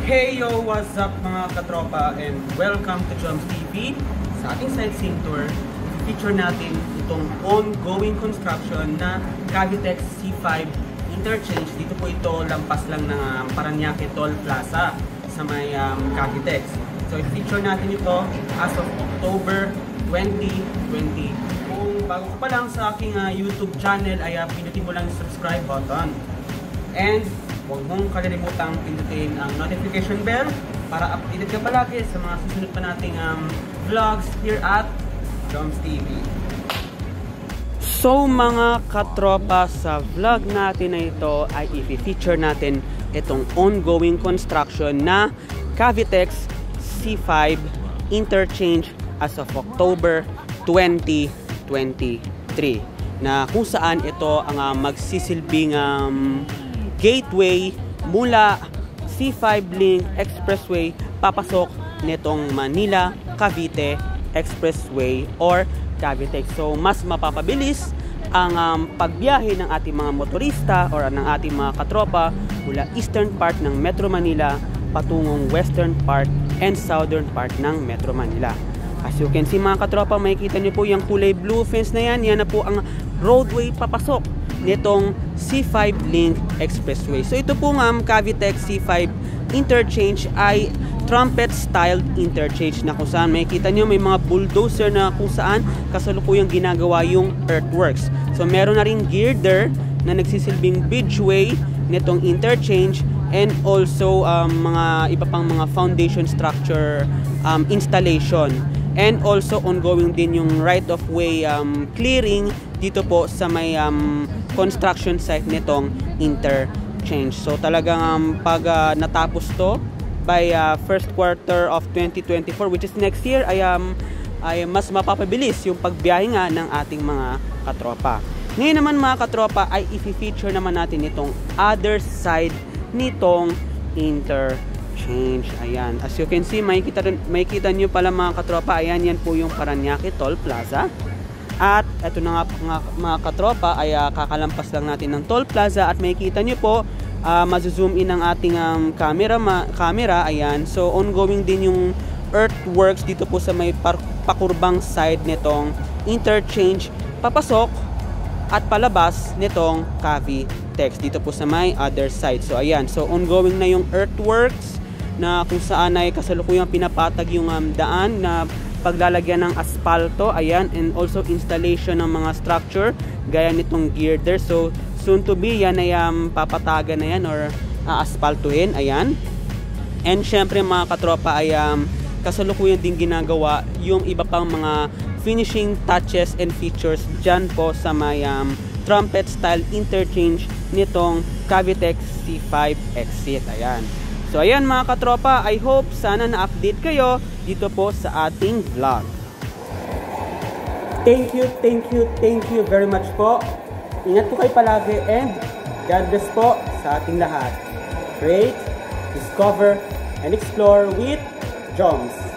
Hey yo! What's up mga katropa and welcome to Joms TV. Sa ating sightseeing tour, feature natin itong ongoing construction na Cavitex C5 interchange. Dito po ito, lampas lang ng Parañaque Toll Plaza sa may Cavitex. So i-feature natin ito as of October 2020. Kung bago ka pa lang sa aking YouTube channel ay pinutin mo lang yung subscribe button. And huwag mong kalilimutang pindutin ang notification bell para updated ka palagi sa mga susunod pa nating vlogs here at Joms TV. So mga katropa, sa vlog natin na ito ay i-feature natin itong ongoing construction na Cavitex C5 interchange as of October 2023 na kung saan ito ang magsisilbing gateway mula C5 Link Expressway papasok nitong Manila Cavite Expressway or Cavitex. So mas mapapabilis ang pagbiyahe ng ating mga motorista or ng ating mga katropa mula eastern part ng Metro Manila patungong western part and southern part ng Metro Manila. As you can see mga katropa, makikita niyo po yung kulay blue fence na yan. Yan na po ang roadway papasok nitong C5 Link Expressway. So ito po nga Cavitex C5 interchange ay trumpet styled interchange na kung saan makikita nyo may mga bulldozer na kung saan kasalukuyang ginagawa yung earthworks. So meron na rin girder na nagsisilbing bridgeway nitong interchange and also mga iba pang mga foundation structure installation. And also ongoing din yung right of way clearing dito po sa may construction site nitong interchange. So talagang pag natapos to by first quarter of 2024, which is next year, ay mas mapapabilis yung pagbiyahe nga ng ating mga katropa. Ngayon naman mga katropa ay i-feature naman natin itong other side nitong interchange. Ayan, as you can see, makikita nyo pala mga katropa, ayan, yan po yung Parañaque Toll Plaza. At ito na nga mga katropa ay kakalampas lang natin ng Toll Plaza at makikita nyo po, mazoom in ang ating camera, ayan. So ongoing din yung earthworks dito po sa may pakurbang side nitong interchange papasok at palabas nitong Cavitex dito po sa may other side. So ayan, so ongoing na yung earthworks na kung saan ay kasalukuyang pinapatag yung daan na paglalagyan ng asfalto, ayan, and also installation ng mga structure gaya nitong girder. So soon to be yan ay papatagan na yan or aspaltuhin, ayan. And syempre mga katropa ay kasalukuyan din ginagawa yung iba pang mga finishing touches and features dyan po sa may trumpet style interchange nitong Cavitex C5 exit, ayan. So ayan mga katropa, I hope sana na-update kayo dito po sa ating vlog. Thank you very much po. Ingat po kayo palagi and God bless po sa ating lahat. Create, discover, and explore with Joms.